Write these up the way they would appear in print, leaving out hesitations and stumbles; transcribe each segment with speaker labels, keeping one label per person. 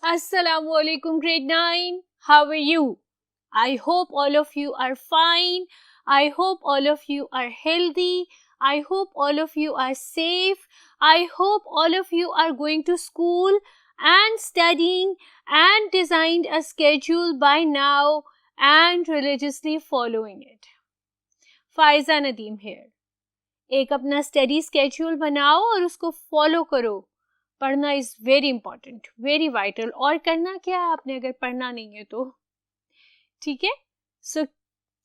Speaker 1: Assalamualaikum grade 9. How are you? I hope all of you are fine. I hope all of you are healthy. I hope all of you are safe. I hope all of you are going to school and studying and designed a schedule by now and religiously following it. Faiza Nadeem here. एक अपना study schedule बनाओ और उसको follow करो. पढ़ना is very important, very vital. और करना क्या है आपने अगर पढ़ना नहीं है तो, ठीक है. So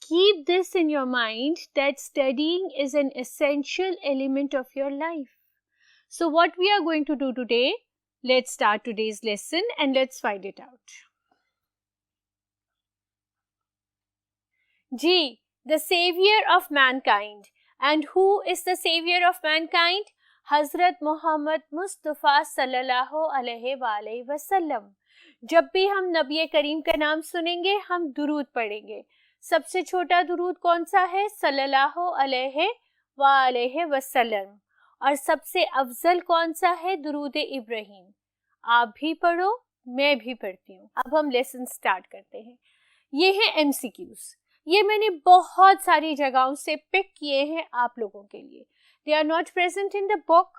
Speaker 1: keep this in your mind that studying is an essential element of your life. So what we are going to do today, let's start today's lesson and let's find it out. जी, the saviour of mankind. And who is the savior of mankind? हज़रत मोहम्मद मुस्तफ़ा सल्लल्लाहु अलैहि वसल्लम. जब भी हम नबी करीम का नाम सुनेंगे हम दुरूद पढ़ेंगे. सबसे छोटा दुरूद कौन सा है? सल्लल्लाहु अलैहि वसल्लम. और सबसे अफजल कौन सा है? दुरूद इब्राहीम. आप भी पढ़ो, मैं भी पढ़ती हूँ. अब हम लेसन स्टार्ट करते हैं. ये है MCQs. ये मैंने बहुत सारी जगहों से पिक किए हैं आप लोगों के लिए. They are not present in the book.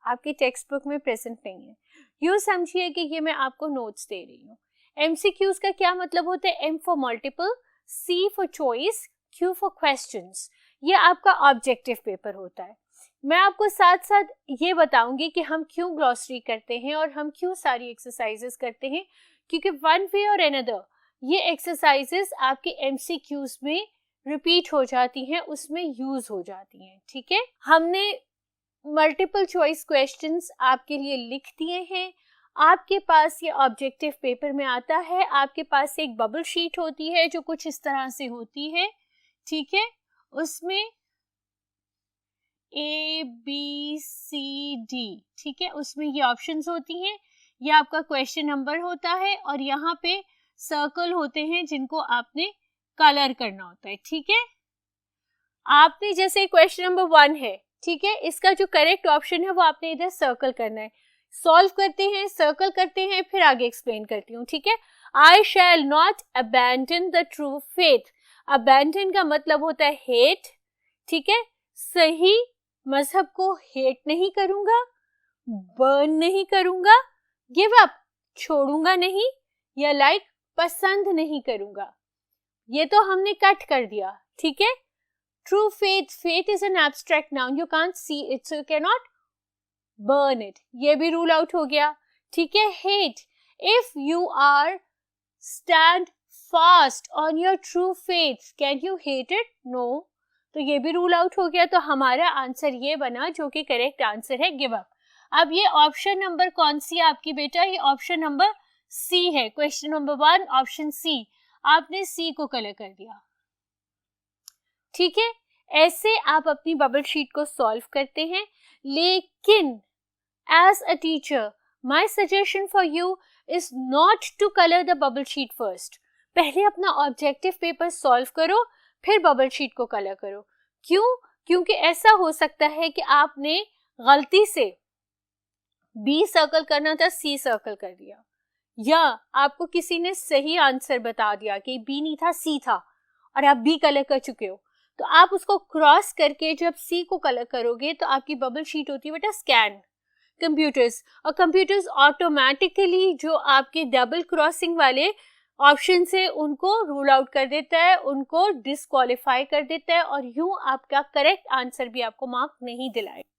Speaker 1: आपकी टेक्स्ट बुक में प्रेजेंट नहीं है. यूँ समझिए कि ये मैं आपको नोट्स दे रही हूँ. MCQs का क्या मतलब होता है? M for multiple, C for choice, Q for questions. ये आपका ऑब्जेक्टिव पेपर होता है. मैं आपको साथ साथ ये बताऊंगी कि हम क्यों ग्लॉसरी करते हैं और हम क्यों सारी एक्सरसाइजेस करते हैं, क्योंकि वन वे और अनदर ये एक्सरसाइजेस आपके MCQs में रिपीट हो जाती हैं, उसमें यूज हो जाती हैं. ठीक है, हमने मल्टीपल चॉइस क्वेश्चंस आपके लिए लिख दिए हैं. आपके पास ये ऑब्जेक्टिव पेपर में आता है. आपके पास एक बबल शीट होती है जो कुछ इस तरह से होती है. ठीक है, उसमें ABCD, ठीक है, उसमें ये ऑप्शंस होती हैं. ये आपका क्वेश्चन नंबर होता है और यहाँ पे सर्कल होते हैं जिनको आपने कलर करना होता है. ठीक है, आपने जैसे क्वेश्चन नंबर 1 है, ठीक है, इसका जो करेक्ट ऑप्शन है वो आपने इधर सर्कल करना है. सॉल्व करते हैं, सर्कल करते हैं, फिर आगे एक्सप्लेन करती हूँ. ठीक है, I shall not abandon the true faith. Abandon का मतलब होता है हेट. ठीक है, सही मजहब को हेट नहीं करूंगा, बर्न नहीं करूंगा, गिव अप छोड़ूंगा नहीं, या लाइक पसंद नहीं करूंगा. ये तो हमने कट कर दिया. ठीक है, true faith, faith is an abstract noun, you can't see it so you can not burn it. ये भी रूल आउट हो गया. ठीक है, hate, if you are stand fast on your true faith, can you hate it? No. तो ये भी rule out हो गया. तो हमारा आंसर ये बना जो कि करेक्ट आंसर है, गिव अप. अब ये ऑप्शन नंबर कौन सी है आपकी बेटा? ये ऑप्शन नंबर C है. Question number 1 option C. आपने C को कलर कर दिया. ठीक है, ऐसे आप अपनी बबल शीट को सॉल्व करते हैं. लेकिन as a teacher my suggestion for you is not to colour the bubble sheet first. पहले अपना ऑब्जेक्टिव पेपर सॉल्व करो, फिर बबल शीट को कलर करो. क्यों? क्योंकि ऐसा हो सकता है कि आपने गलती से B सर्कल करना था, C सर्कल कर दिया, या आपको किसी ने सही आंसर बता दिया कि B नहीं था C था और आप B कलर कर चुके हो. तो आप उसको क्रॉस करके जब C को कलर करोगे तो आपकी बबल शीट होती है बेटा स्कैन कंप्यूटर्स, और कंप्यूटर्स ऑटोमेटिकली जो आपके डबल क्रॉसिंग वाले ऑप्शन से उनको रूल आउट कर देता है, उनको डिस्क्वालीफाई कर देता है, और यूं आपका करेक्ट आंसर भी आपको मार्क नहीं दिलाएगा.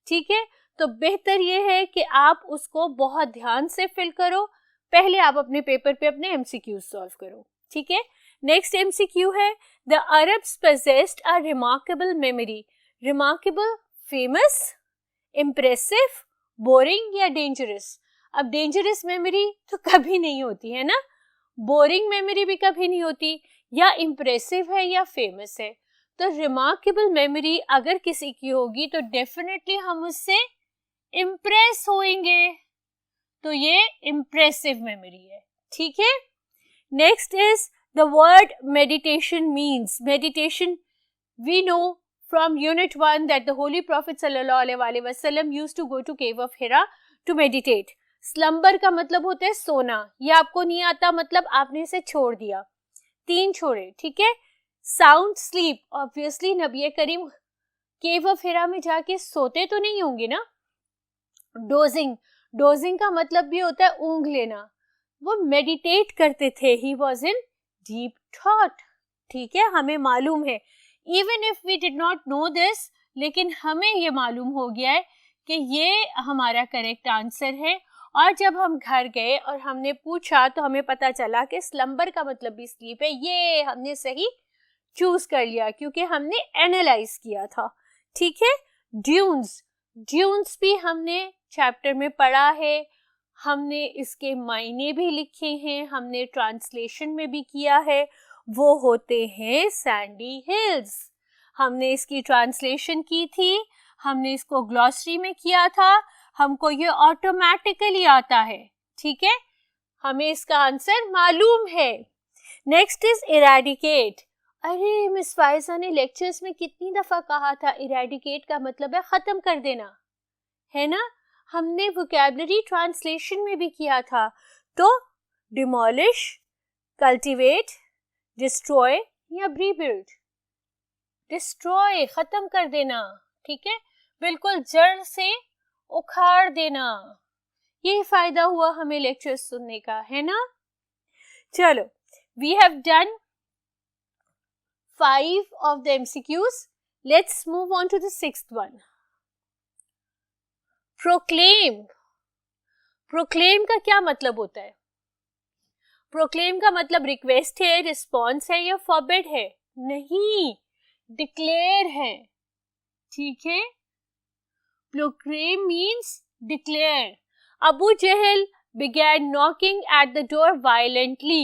Speaker 1: ठीक है, तो बेहतर ये है कि आप उसको बहुत ध्यान से फिल करो. पहले आप अपने पेपर पे अपने MCQ सॉल्व करो. ठीक है, नेक्स्ट MCQ है, the Arabs possessed a remarkable memory. Remarkable, famous, impressive, boring या डेंजरस? अब डेंजरस मेमोरी तो कभी नहीं होती है ना, बोरिंग मेमोरी भी कभी नहीं होती, या इम्प्रेसिव है या फेमस है. तो रिमार्केबल मेमोरी अगर किसी की होगी तो डेफिनेटली हम उससे इम्प्रेस होएंगे. तो ये इम्प्रेसिव मेमोरी है. ठीक है, next is the word meditation means. Meditation we know from unit 1 that the Holy Prophet sallallahu alaihi wasallam used to go to cave of Hira to meditate. Slumber का मतलब होता है सोना. ये आपको नहीं आता, मतलब आपने इसे छोड़ दिया. 3 छोड़े, ठीक है. Sound sleep, obviously Nabi Karim cave of हिरा में जाके सोते तो नहीं होंगे ना. डोजिंग, डोजिंग का मतलब भी होता है ऊंघ लेना. वो मेडिटेट करते थे. He was in deep thought. ठीक है, हमें मालूम है. Even if we did not know this, लेकिन हमें ये मालूम हो गया है कि ये हमारा करेक्ट आंसर है. और जब हम घर गए और हमने पूछा तो हमें पता चला कि स्लम्बर का मतलब भी स्लीप है. ये हमने सही चूज कर लिया क्योंकि हमने एनालाइज किया था. ठीक है. ड्यून्स, ड्यून्स भी हमने चैप्टर में पढ़ा है. हमने इसके मायने भी लिखे हैं, हमने ट्रांसलेशन में भी किया है. वो होते हैं सैंडी हिल्स. हमने इसकी ट्रांसलेशन की थी, हमने इसको ग्लॉसरी में किया था. हमको ये ऑटोमेटिकली आता है. ठीक है, हमें इसका आंसर मालूम है. Next is eradicate. अरे मिस फाइजा ने लेक्चर्स में कितनी दफा कहा था इरेडिकेट का मतलब है खत्म कर देना, है ना. हमने वोकैबुलरी ट्रांसलेशन में भी किया था. तो डिमोलिश, कल्टीवेट, डिस्ट्रॉय या रीबिल्ड. डिस्ट्रॉय, खत्म कर देना. ठीक है, बिल्कुल जड़ से उखाड़ देना. ये फायदा हुआ हमें लेक्चर्स सुनने का, है ना. चलो, we have done 5 of the MCQs. Let's move on to the 6th one. Proclaim. Proclaim का क्या मतलब होता है? Proclaim का मतलब रिक्वेस्ट है, रिस्पॉन्स है या फॉरबिड है? नहीं, डिक्लेयर है. ठीक है. Proclaim means declare. Abu Jahl began knocking at the door violently.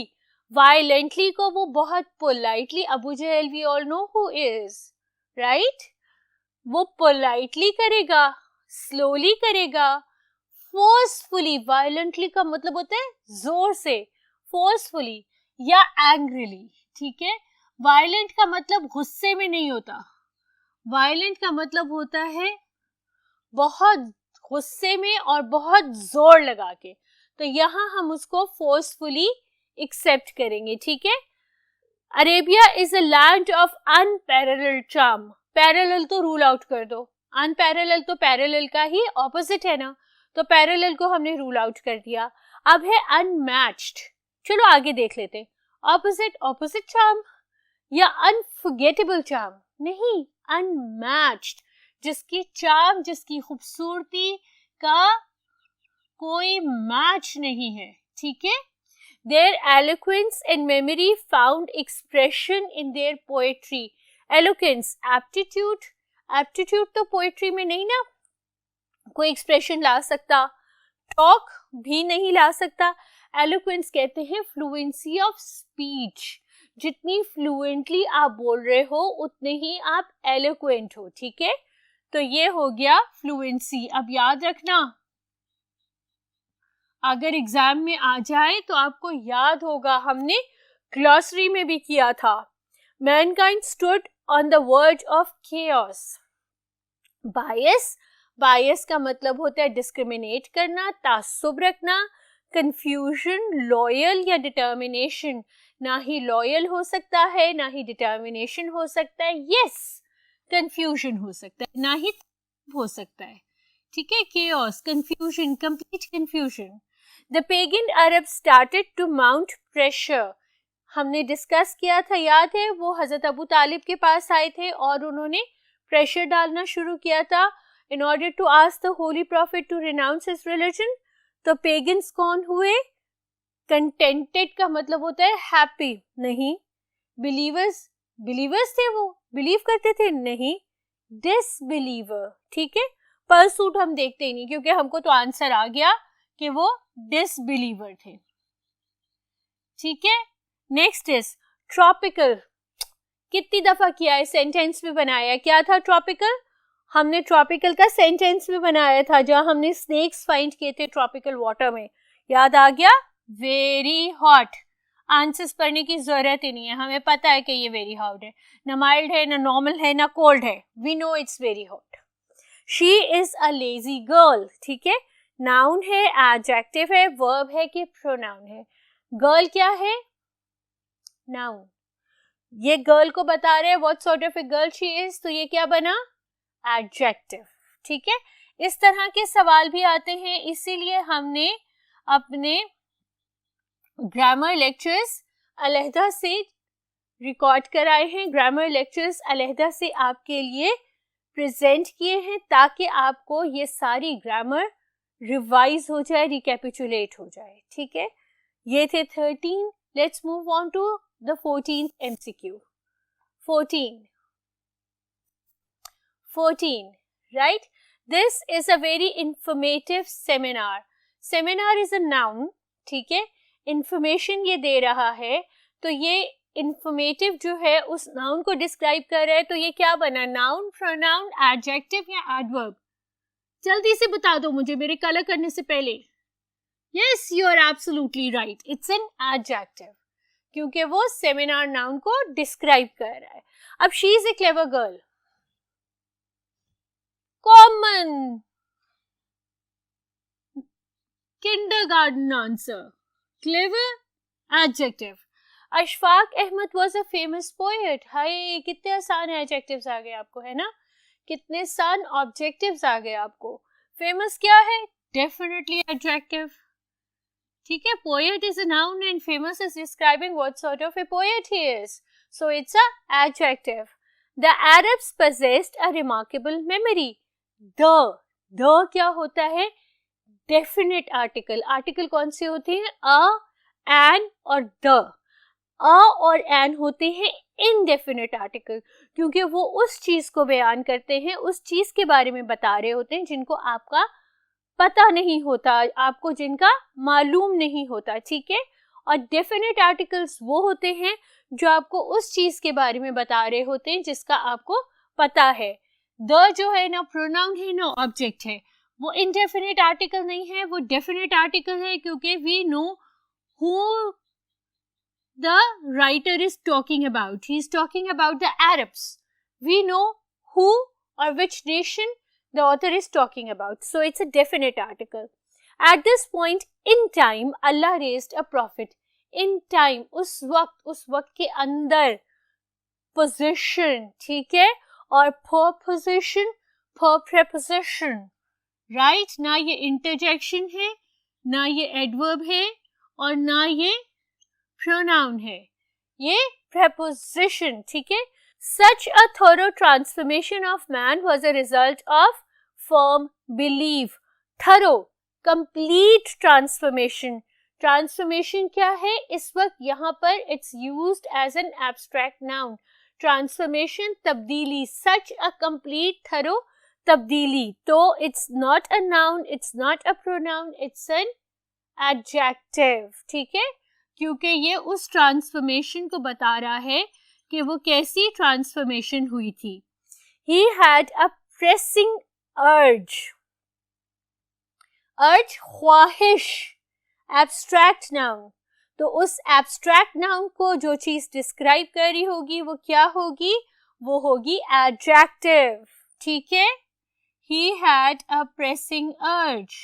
Speaker 1: Violently को वो बहुत politely, Abu Jahl we all know who is, right? वो politely करेगा, slowly करेगा, forcefully. Violently का मतलब होता है जोर से, forcefully या angrily. ठीक है. Violent का मतलब गुस्से में नहीं होता. Violent का मतलब होता है बहुत गुस्से में और बहुत जोर लगा के. तो यहाँ हम उसको फोर्सफुली एक्सेप्ट करेंगे. ठीक है. Arabia is a land of unparalleled charm. Parallel तो रूल आउट कर दो, अनपैरेलल तो पैरेलल का ही ऑपोजिट है ना. तो पैरेलल को हमने रूल आउट कर दिया. अब है अनमैच्ड. चलो आगे देख लेते. ऑपोजिट, ऑपोजिट चार्म या अनफॉरगेटेबल चार्म? नहीं, अनमैच्ड. जिसकी चार्म, जिसकी खूबसूरती का कोई मैच नहीं है. ठीक है. Their eloquence and memory found expression in their poetry. Eloquence, aptitude. Aptitude तो poetry में नहीं ना कोई expression ला सकता. Talk भी नहीं ला सकता. Eloquence कहते हैं fluency of speech. जितनी fluently आप बोल रहे हो उतने ही आप eloquent हो. ठीक है. तो ये हो गया फ्लुएंसी. अब याद रखना, अगर एग्जाम में आ जाए तो आपको याद होगा, हमने ग्लॉसरी में भी किया था. Mankind stood on the verge of chaos. Bias, bias का मतलब होता है डिस्क्रिमिनेट करना, तासुब रखना. कंफ्यूजन, लॉयल या डिटर्मिनेशन. ना ही लॉयल हो सकता है, ना ही डिटर्मिनेशन हो सकता है. यस, कंफ्यूजन हो सकता है, ना ही हो सकता है. ठीक है. chaos, confusion, complete confusion. The pagan Arabs started to mount pressure. हमने डिस्कस किया था, याद है. वो हजरत अबू तालिब के पास आए थे और उन्होंने प्रेशर डालना शुरू किया था in order to ask the holy prophet to renounce his religion. तो pagans कौन हुए? contented का मतलब होता है happy. नहीं. believers, बिलीवर्स थे, वो बिलीव करते थे? नहीं, डिसबिलीवर. ठीक है. परसूट हम देखते ही नहीं क्योंकि हमको तो आंसर आ गया कि वो डिसबिलीवर थे. ठीक है. Next is tropical. कितनी दफा किया है, सेंटेंस में बनाया. क्या था ट्रॉपिकल? हमने ट्रॉपिकल का सेंटेंस में बनाया था जहां हमने स्नेक्स फाइंड किए थे ट्रॉपिकल वाटर में. याद आ गया? Very hot. आंसर्स पढ़ने की जरूरत ही नहीं है, हमें पता है कि ये वेरी हॉट है, ना माइल्ड है, ना नॉर्मल है, ना कोल्ड है, we know it's very hot. She is a lazy girl, ठीक है, नाउन है, एडजेक्टिव है, वर्ब है कि प्रोनाउन है? गर्ल क्या है? नाउन। ये गर्ल को बता रहे हैं what sort of a girl she is, तो ये क्या बना? एडजेक्टिव, ठीक है। इस तरह के सवाल भी आते हैं, इसीलिए हमने अपने ग्रामर लेक्चर्स अलहदा से रिकॉर्ड कराए हैं, ग्रामर लेक्चर्स अलहदा से आपके लिए प्रेजेंट किए हैं, ताकि आपको ये सारी ग्रामर रिवाइज हो जाए, रिकैपिचुलेट हो जाए, ठीक है। ये थे 13, let's move on to the 14th MCQ। 14, right? This is a very informative seminar. Seminar is a noun, ठीक है, information ये दे रहा है, तो ये informative जो है उस noun को describe कर रहा है, तो ये क्या बना? noun, pronoun, adjective या adverb? जल्दी से बता दो मुझे मेरे कलर करने से पहले। Yes, you are absolutely right. It's an adjective, क्योंकि वो seminar noun को describe कर रहा है। अब she is a clever girl. Common kindergarten answer. Clever adjective. Ashfaq Ahmed was a famous poet. हाय कितने आसान adjectives आ गए आपको, है ना? कितने आसान objectives आ गए आपको। Famous क्या है? Definitely adjective. ठीक है, poet is a noun and famous is describing what sort of a poet he is. So it's a adjective. The Arabs possessed a remarkable memory. The क्या होता है? Definite article. आर्टिकल कौन से होते हैं? अ, N और द। अ और N होते हैं इनडेफिनेट आर्टिकल, क्योंकि वो उस चीज को बयान करते हैं, उस चीज के बारे में बता रहे होते हैं जिनको आपका पता नहीं होता, आपको जिनका मालूम नहीं होता, ठीक है। और डेफिनेट आर्टिकल्स वो होते हैं जो आपको उस चीज के बारे में बता रहे होते हैं जिसका आपको पता है। द जो है ना प्रोनाउन है ना ऑब्जेक्ट है, वो इनडेफिनेट आर्टिकल नहीं है, वो डेफिनेट आर्टिकल है, क्योंकि we know who the writer is talking about. He is talking about the Arabs. We know who और which nation the author is talking about. So it's a definite article. At this point in time, Allah raised a prophet. In time, उस वक्त के अंदर, position, ठीक है, और for position, for preposition, right? ना ये interjection है, ना ये adverb है, और ना ये pronoun है, ये preposition, ठीक है। Such a thorough transformation of man was a result of firm belief. Thorough, complete transformation. Transformation क्या है? इस वक्त यहाँ पर it's used as an abstract noun. Transformation, तब्दीली, such a complete, thorough तब्दीली. तो it's not a noun, it's not a pronoun, it's an adjective. ठीक है, क्योंकि ये उस ट्रांसफॉर्मेशन को बता रहा है कि वो कैसी ट्रांसफॉर्मेशन हुई थी। He had a pressing urge. Urge, ख्वाहिश, abstract noun. तो उस abstract noun को जो चीज डिस्क्राइब कर रही होगी वो क्या होगी? वो होगी adjective, ठीक है। He had a pressing urge.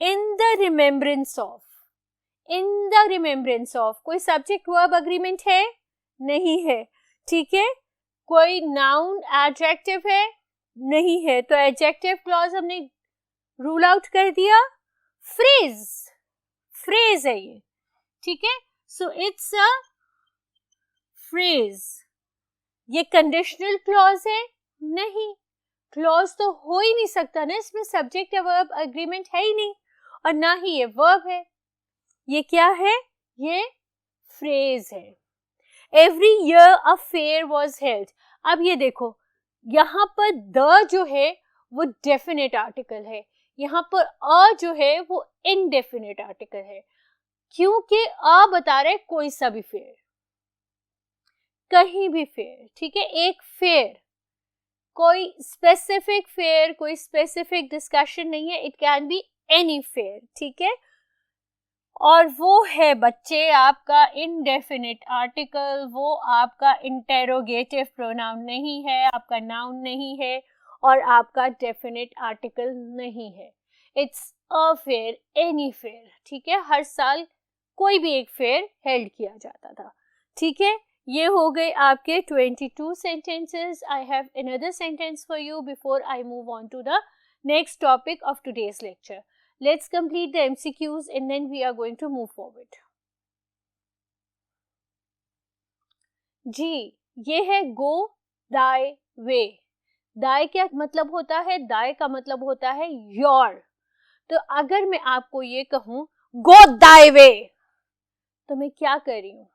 Speaker 1: In the remembrance of. In the remembrance of, कोई सब्जेक्ट वर्ब अग्रीमेंट है? नहीं है, ठीक है। कोई नाउन एडजेक्टिव है? नहीं है, तो एडजेक्टिव क्लॉज हमने रूल आउट कर दिया। फ्रेज, फ्रेज है ये, ठीक है। So it's a phrase. ये कंडीशनल क्लॉज है? नहीं, क्लॉज तो हो ही नहीं सकता ना, इसमें सब्जेक्ट या वर्ब अग्रीमेंट है ही नहीं, और ना ही ये वर्ब है। ये क्या है? ये फ्रेज है। Every year a fair was held. अब ये देखो, यहाँ पर द जो है वो डेफिनेट आर्टिकल है, यहाँ पर अ जो है वो इनडेफिनेट आर्टिकल है, क्योंकि अ बता रहे कोई सा भी फेयर, कहीं भी फेयर, ठीक है। एक फेयर, कोई स्पेसिफिक फेयर, कोई स्पेसिफिक डिस्कशन नहीं है, it can be any fair, ठीक है। और वो है बच्चे आपका इनडेफिनिट आर्टिकल, वो आपका इंटेरोगेटिव प्रोनाउन नहीं है, आपका नाउन नहीं है और आपका डेफिनिट आर्टिकल नहीं है. It's a fair, any fair. ठीक है, हर साल कोई भी एक फेयर हेल्ड किया जाता था. ठीक है, ये हो गए आपके 22 sentences. I have another sentence for you before I move on to the next topic of today's lecture. Let's complete the MCQs and then we are going to move forward. जी, ये है go thy way. thy क्या मतलब होता है? thy का मतलब होता है your. तो अगर मैं आपको ये कहूँ go thy way, तो मैं क्या कर रही हूँ?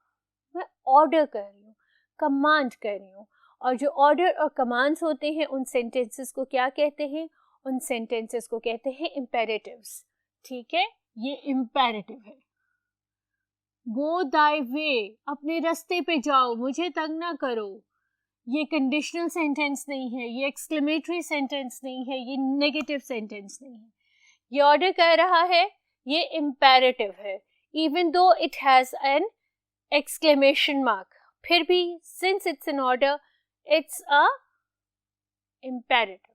Speaker 1: मैं ऑर्डर कर रही हूँ, कमांड कर रही हूँ. और जो ऑर्डर और कमांड्स होते हैं उन सेंटेंसेस को क्या कहते हैं? उन सेंटेंसेस को कहते हैं इम्पेरेटिव्स. ठीक है, ये इम्पेरेटिव है. गो दाई वे, अपने रास्ते पे जाओ, मुझे तंग ना करो. ये कंडीशनल सेंटेंस नहीं है, ये एक्सक्लेमेटरी सेंटेंस नहीं है, ये नेगेटिव सेंटेंस नहीं है. ये ऑर्डर कर रहा है, ये इम्पेरेटिव है. Even though it has an exclamation mark, फिर भी since it's an order it's a imperative,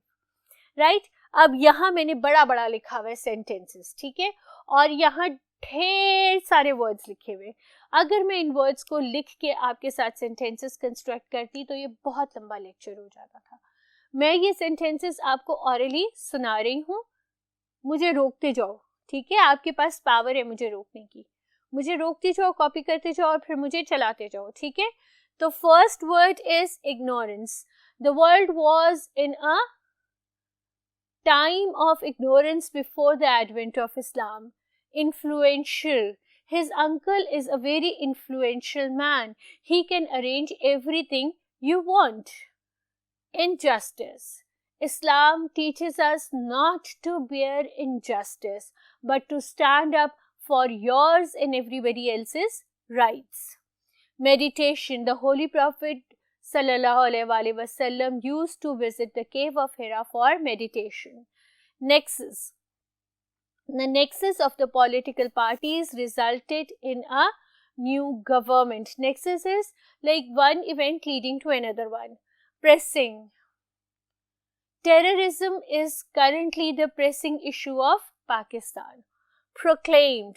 Speaker 1: right? अब यहाँ मैंने बड़ा बड़ा लिखा हुआ है sentences. ठीक है, और यहाँ ढेर सारे वर्ड्स लिखे हुए. अगर मैं इन वर्ड्स को लिख के आपके साथ sentences कंस्ट्रक्ट करती तो ये बहुत लंबा लेक्चर हो जाता था. मैं ये sentences आपको orally सुना रही हूँ, मुझे रोकते जाओ. ठीक है, आपके पास पावर है मुझे रोकने की. मुझे रोकते जाओ, कॉपी करते जाओ और फिर मुझे चलाते जाओ. ठीक है, तो first word is ignorance. The world was in a time of ignorance before the advent of Islam. Influential, his uncle is a very influential man. He can arrange everything you want. Injustice. Islam teaches us not to bear injustice, but to stand up for yours and everybody else's rights. Meditation. The Holy Prophet sallallahu alaihi wasallam used to visit the cave of Hira for meditation. Nexus. The nexus of the political parties resulted in a new government. Nexus is like one event leading to another one. Pressing. Terrorism is currently the pressing issue of Pakistan. Proclaimed.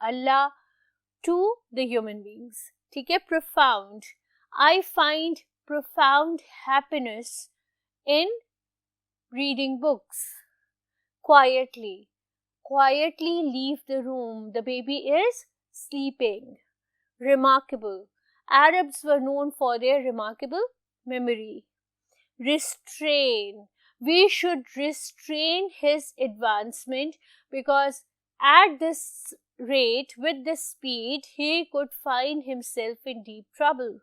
Speaker 1: Allah to the human beings. ठीक है, profound. I find profound happiness in reading books. Quietly. Quietly leave the room. The baby is sleeping. Remarkable. Arabs were known for their remarkable memory. Restrain. We should restrain his advancement because at this rate, with this speed, he could find himself in deep trouble.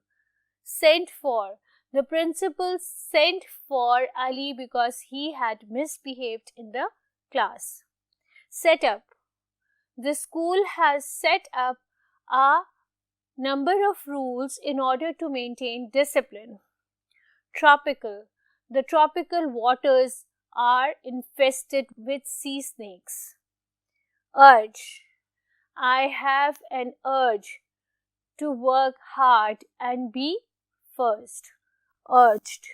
Speaker 1: Sent for. The principal sent for Ali because he had misbehaved in the class. Set up. The school has set up a number of rules in order to maintain discipline. Tropical. The tropical waters are infested with sea snakes. Urge. I have an urge to work hard and be first. Urged.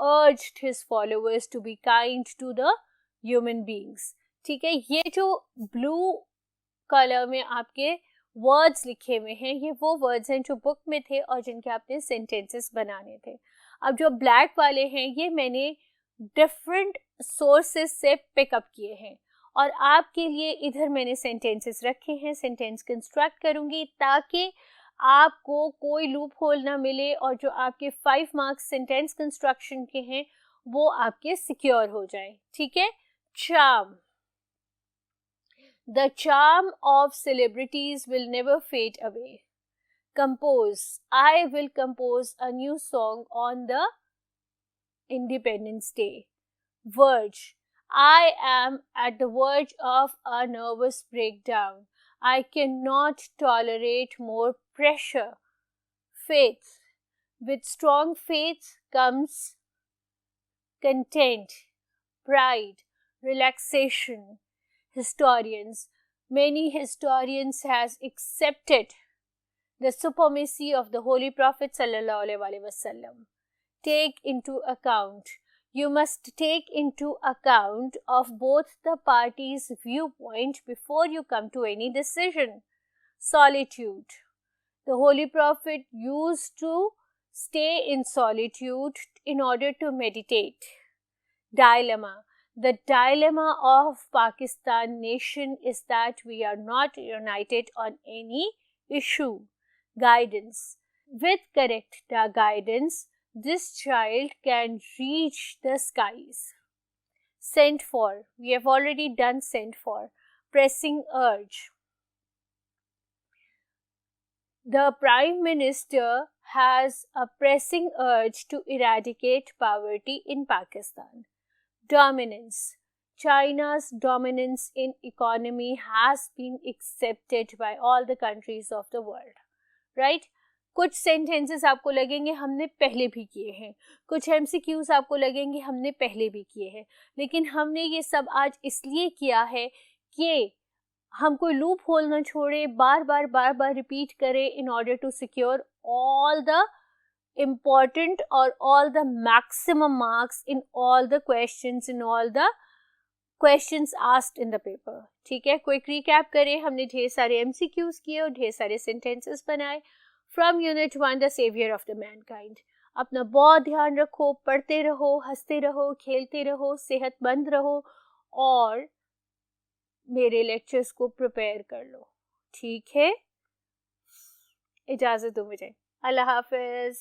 Speaker 1: urged his followers to be kind to the human beings. ठीक है, ये जो blue colour में आपके words लिखे हुए हैं, ये वो वर्ड्स हैं जो बुक में थे और जिनके आपने सेंटेंसेस बनाने थे. अब जो ब्लैक वाले हैं ये मैंने डिफरेंट सोर्सेस से पिकअप किए हैं और आपके लिए इधर मैंने सेंटेंसेस रखे हैं. सेंटेंस कंस्ट्रक्ट करूंगी ताकि आपको कोई लूप होल ना मिले और जो आपके 5 मार्क्स सेंटेंस कंस्ट्रक्शन के हैं वो आपके सिक्योर हो जाए. ठीक है. Charm. The charm of celebrities will never fade away. Compose. I will compose a new song on the Independence Day. Verge. I am at the verge of a nervous breakdown. I cannot tolerate more pressure. faith. With strong faith comes content, pride, relaxation. Many historians has accepted the supremacy of the Holy Prophet sallallahu alaihi wasallam. You must take into account of both the parties' viewpoint before you come to any decision. Solitude. The Holy Prophet used to stay in solitude in order to meditate. Dilemma. The dilemma of Pakistan nation is that we are not united on any issue. Guidance. With correct guidance, this child can reach the skies. Sent for. We have already done sent for. Pressing urge. The Prime Minister has a pressing urge to eradicate poverty in Pakistan. Dominance. China's dominance in economy has been accepted by all the countries of the world. Right? कुछ sentences आपको लगेंगे हमने पहले भी किए हैं, कुछ MCQs आपको लगेंगे हमने पहले भी किए हैं, लेकिन हमने ये सब आज इसलिए किया है कि हम कोई लूप होल ना छोड़े, बार बार रिपीट करें in order to secure all the important or all the maximum marks in all the questions asked in the paper. ठीक है, क्विक रिकैप करें. हमने ढेर सारे MCQs किए और ढेर सारे सेंटेंसेस बनाए. From Unit 1, The Savior of the Mankind. अपना बहुत ध्यान रखो, पढ़ते रहो, हंसते रहो, खेलते रहो, सेहतमंद रहो और मेरे लेक्चर्स को प्रिपेयर कर लो. ठीक है, इजाज़त दो मुझे. अल्लाह हाफ़िज़.